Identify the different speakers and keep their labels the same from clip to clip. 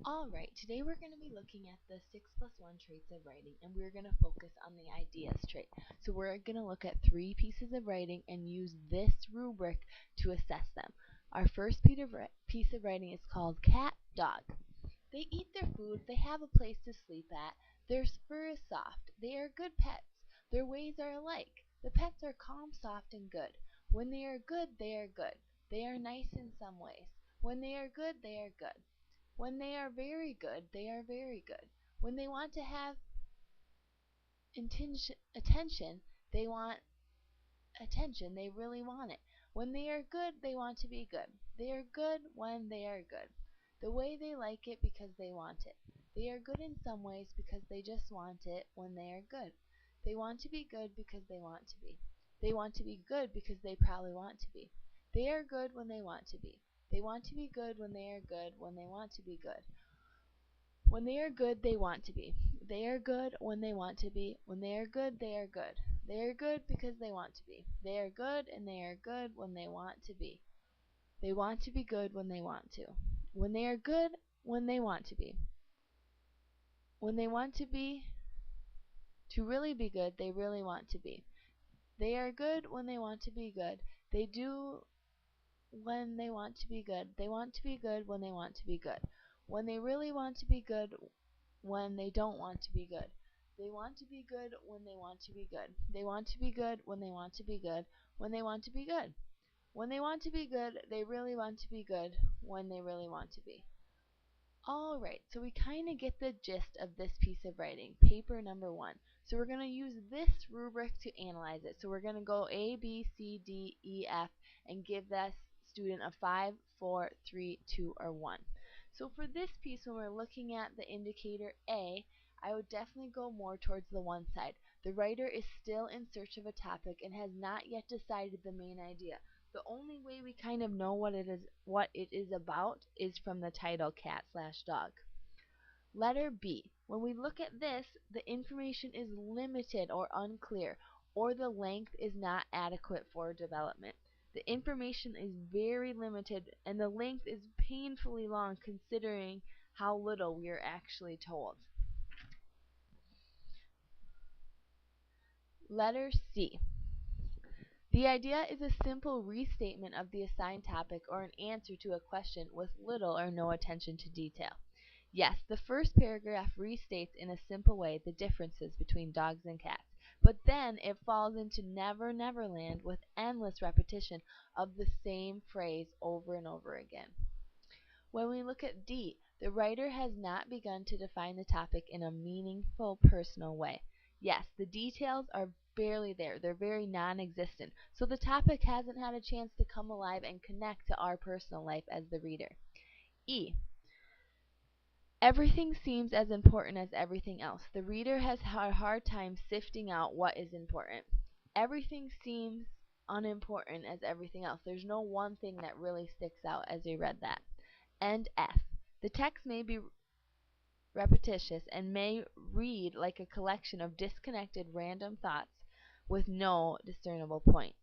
Speaker 1: Alright, today we're going to be looking at the 6 plus 1 traits of writing, and we're going to focus on the ideas trait. So we're going to look at 3 pieces of writing and use this rubric to assess them. Our first piece of writing is called cat, dog. They eat their food, they have a place to sleep at, their fur is soft, they are good pets, their ways are alike. The pets are calm, soft, and good. When they are good, they are good. They are nice in some ways. When they are good, they are good. When they are very good, they are very good. When they want to have attention, they want attention, they really want it. When they are good, they want to be good. They are good when they are good. The way they like it because they want it. They are good in some ways because they just want it when they are good. They want to be good because they want to be. They want to be good because they probably want to be. They are good when they want to be. They want to be good when they are good when they want to be good. When they are good, they want to be. They are good when they want to be. When they are good, they are good. They are good because they want to be. They are good and they are good when they want to be. They want to be good when they want to. When they are good, when they want to be. When they want to really be good, they really want to be. They are good when they want to be good. They do when they want to be good. They want to be good when they want to be good. When they really want to be good, when they don't want to be good. They want to be good when they want to be good. They want to be good when they want to be good. When they want to be good. When they want to be good, they really want to be good when they really want to be. Alright, so we kind of get the gist of this piece of writing, paper number 1. So we're going to use this rubric to analyze it. So we're going to go A, B, C, D, E, F, and give that student a 5, 4, 3, 2, or 1. So for this piece, when we're looking at the indicator A, I would definitely go more towards the 1 side. The writer is still in search of a topic and has not yet decided the main idea. The only way we kind of know what it is about is from the title cat/dog. Letter B. When we look at this, the information is limited or unclear, or the length is not adequate for development. The information is very limited and the length is painfully long considering how little we are actually told. Letter C. The idea is a simple restatement of the assigned topic or an answer to a question with little or no attention to detail. Yes, the first paragraph restates in a simple way the differences between dogs and cats, but then it falls into Never Never Land with endless repetition of the same phrase over and over again. When we look at D, the writer has not begun to define the topic in a meaningful, personal way. Yes, the details are barely there. They're very non-existent. So the topic hasn't had a chance to come alive and connect to our personal life as the reader. E. Everything seems as important as everything else. The reader has a hard time sifting out what is important. Everything seems unimportant as everything else. There's no one thing that really sticks out as we read that. And F. The text may be repetitious and may read like a collection of disconnected random thoughts with no discernible point.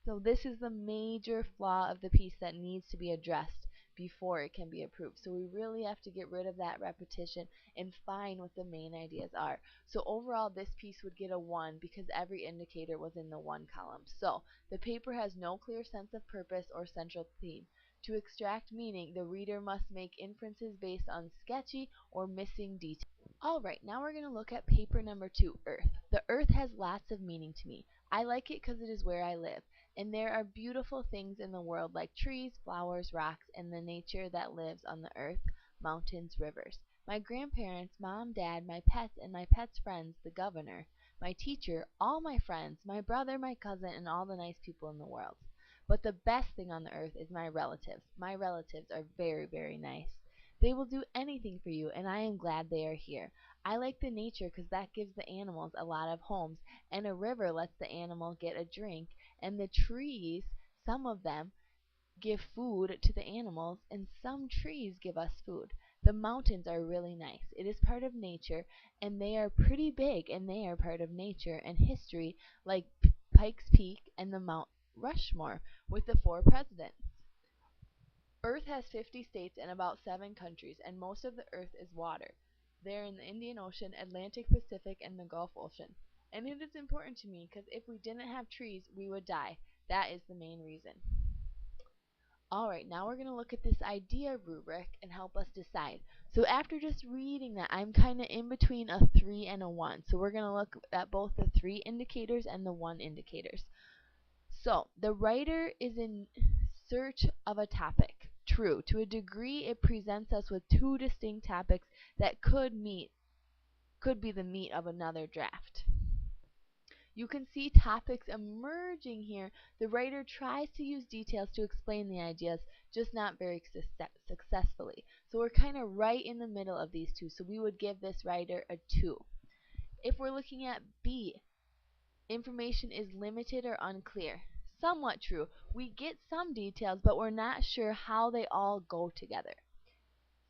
Speaker 1: So this is the major flaw of the piece that needs to be addressed before it can be approved. So we really have to get rid of that repetition and find what the main ideas are. So overall this piece would get a 1 because every indicator was in the 1 column. So the paper has no clear sense of purpose or central theme. To extract meaning, the reader must make inferences based on sketchy or missing details. Alright, now we're going to look at paper number 2, Earth. The Earth has lots of meaning to me. I like it because it is where I live, and there are beautiful things in the world like trees, flowers, rocks, and the nature that lives on the earth, mountains, rivers. My grandparents, mom, dad, my pets, and my pet's friends, the governor, my teacher, all my friends, my brother, my cousin, and all the nice people in the world. But the best thing on the earth is my relatives. My relatives are very, very nice. They will do anything for you, and I am glad they are here. I like the nature because that gives the animals a lot of homes, and a river lets the animal get a drink, and the trees, some of them, give food to the animals, and some trees give us food. The mountains are really nice. It is part of nature, and they are pretty big, and they are part of nature and history, like Pikes Peak and the Mount Rushmore with the 4 presidents. Earth has 50 states and about 7 countries, and most of the Earth is water. They're in the Indian Ocean, Atlantic, Pacific, and the Gulf Ocean. And it is important to me because if we didn't have trees, we would die. That is the main reason. Alright, now we're going to look at this idea rubric and help us decide. So after just reading that, I'm kind of in between a 3 and a 1. So we're going to look at both the 3 indicators and the 1 indicators. So the writer is in search of a topic. True. To a degree, it presents us with 2 distinct topics that could be the meat of another draft. You can see topics emerging here. The writer tries to use details to explain the ideas, just not very successfully. So we're kind of right in the middle of these two. So we would give this writer a 2. If we're looking at B, information is limited or unclear. Somewhat true. We get some details, but we're not sure how they all go together.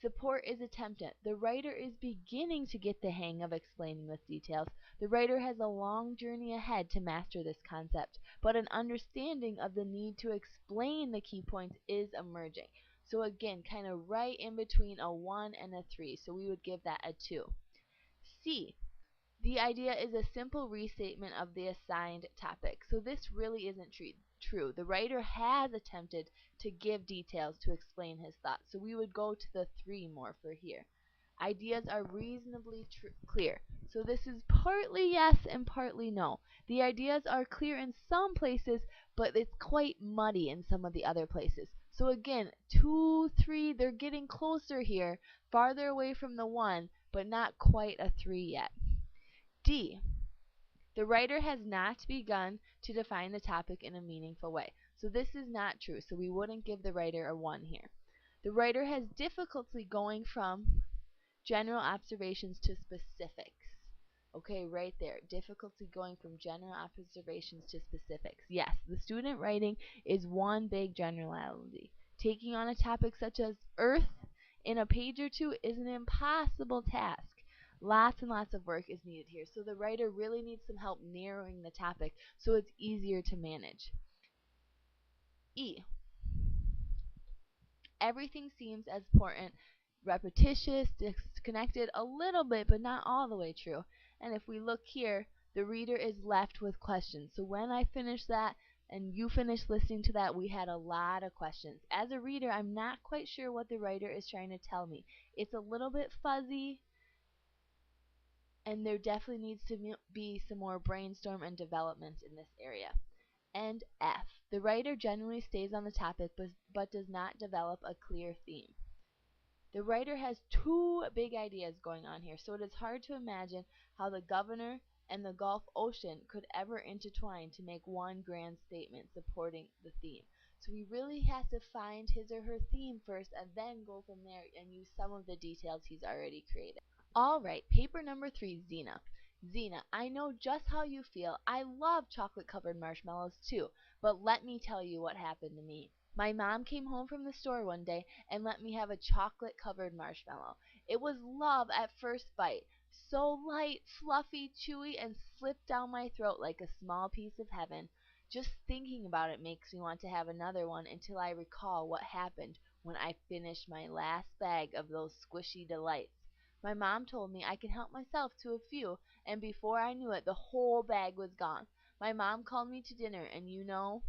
Speaker 1: Support is attempted. The writer is beginning to get the hang of explaining with details. The writer has a long journey ahead to master this concept, but an understanding of the need to explain the key points is emerging. So again, kind of right in between a 1 and a 3, so we would give that a 2. C. The idea is a simple restatement of the assigned topic. So this really isn't true. The writer has attempted to give details to explain his thoughts. So we would go to the 3 more for here. Ideas are reasonably clear. So this is partly yes and partly no. The ideas are clear in some places, but it's quite muddy in some of the other places. So again, 2, 3, they're getting closer here, farther away from the 1, but not quite a 3 yet. D. The writer has not begun to define the topic in a meaningful way. So this is not true, so we wouldn't give the writer a 1 here. The writer has difficulty going from general observations to specifics. Okay, right there. Difficulty going from general observations to specifics. Yes, the student writing is one big generality. Taking on a topic such as Earth in a page or 2 is an impossible task. Lots and lots of work is needed here. So the writer really needs some help narrowing the topic so it's easier to manage. E. Everything seems as important, repetitious, disconnected a little bit, but not all the way true. And if we look here, the reader is left with questions. So when I finish that and you finish listening to that, we had a lot of questions. As a reader, I'm not quite sure what the writer is trying to tell me. It's a little bit fuzzy, and there definitely needs to be some more brainstorm and development in this area. And F. The writer generally stays on the topic but does not develop a clear theme. The writer has 2 big ideas going on here, so it is hard to imagine how the governor and the Gulf Ocean could ever intertwine to make one grand statement supporting the theme. So he really has to find his or her theme first and then go from there and use some of the details he's already created. Alright, paper number 3, Zena. Zena, I know just how you feel. I love chocolate-covered marshmallows too, but let me tell you what happened to me. My mom came home from the store one day and let me have a chocolate-covered marshmallow. It was love at first bite. So light, fluffy, chewy, and slipped down my throat like a small piece of heaven. Just thinking about it makes me want to have another one until I recall what happened when I finished my last bag of those squishy delights. My mom told me I could help myself to a few, and before I knew it, the whole bag was gone. My mom called me to dinner, and you know,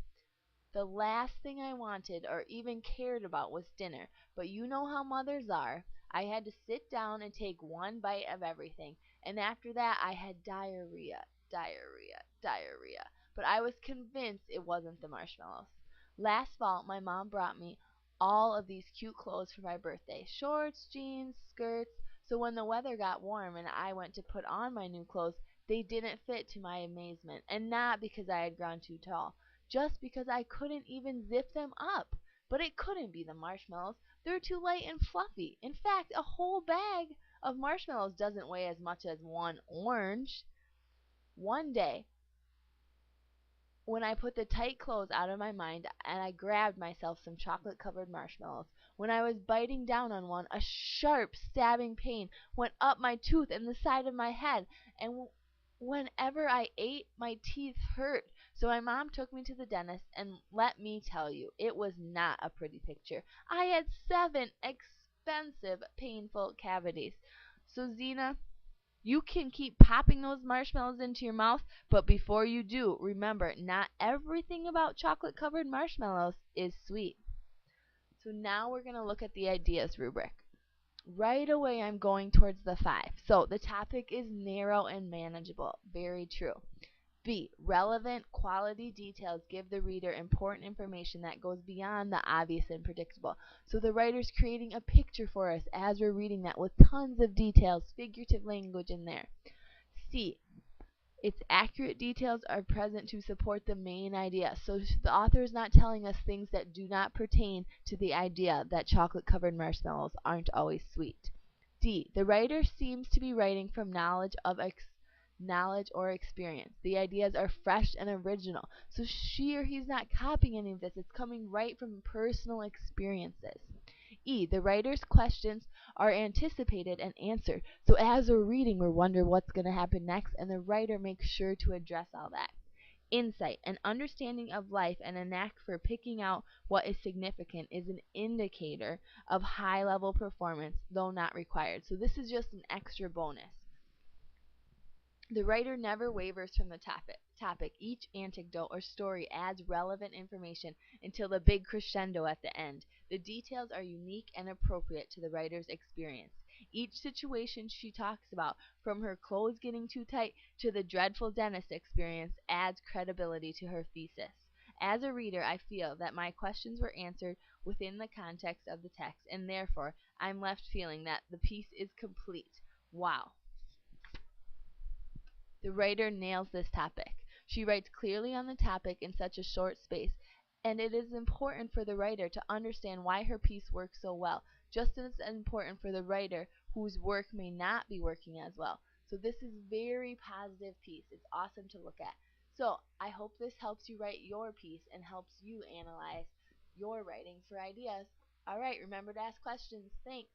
Speaker 1: the last thing I wanted or even cared about was dinner, but you know how mothers are. I had to sit down and take one bite of everything, and after that I had diarrhea, diarrhea, diarrhea. But I was convinced it wasn't the marshmallows. Last fall, my mom brought me all of these cute clothes for my birthday. Shorts, jeans, skirts. So when the weather got warm and I went to put on my new clothes, they didn't fit to my amazement, and not because I had grown too tall. Just because I couldn't even zip them up. But it couldn't be the marshmallows. They're too light and fluffy. In fact, a whole bag of marshmallows doesn't weigh as much as one orange. One day, when I put the tight clothes out of my mind and I grabbed myself some chocolate-covered marshmallows, when I was biting down on one, a sharp, stabbing pain went up my tooth and the side of my head, and whenever I ate, my teeth hurt. So my mom took me to the dentist, and let me tell you, it was not a pretty picture. I had 7 expensive, painful cavities. So Zena, you can keep popping those marshmallows into your mouth, but before you do, remember, not everything about chocolate-covered marshmallows is sweet. So now we're going to look at the ideas rubric. Right away, I'm going towards the 5. So the topic is narrow and manageable. Very true. B. Relevant quality details give the reader important information that goes beyond the obvious and predictable. So the writer's creating a picture for us as we're reading that with tons of details, figurative language in there. C. Its accurate details are present to support the main idea. So the author is not telling us things that do not pertain to the idea that chocolate-covered marshmallows aren't always sweet. D. The writer seems to be writing from knowledge or experience. The ideas are fresh and original. So she or he's not copying any of this. It's coming right from personal experiences. E. The writer's questions are anticipated and answered. So as we're reading, we wonder what's going to happen next, and the writer makes sure to address all that. Insight, an understanding of life and a knack for picking out what is significant, is an indicator of high-level performance, though not required. So this is just an extra bonus. The writer never wavers from the topic. Each anecdote or story adds relevant information until the big crescendo at the end. The details are unique and appropriate to the writer's experience. Each situation she talks about, from her clothes getting too tight to the dreadful dentist experience, adds credibility to her thesis. As a reader, I feel that my questions were answered within the context of the text, and therefore I'm left feeling that the piece is complete. Wow. The writer nails this topic. She writes clearly on the topic in such a short space, and it is important for the writer to understand why her piece works so well, just as important for the writer whose work may not be working as well. So this is very positive piece. It's awesome to look at. So I hope this helps you write your piece and helps you analyze your writing for ideas. All right, remember to ask questions. Thanks.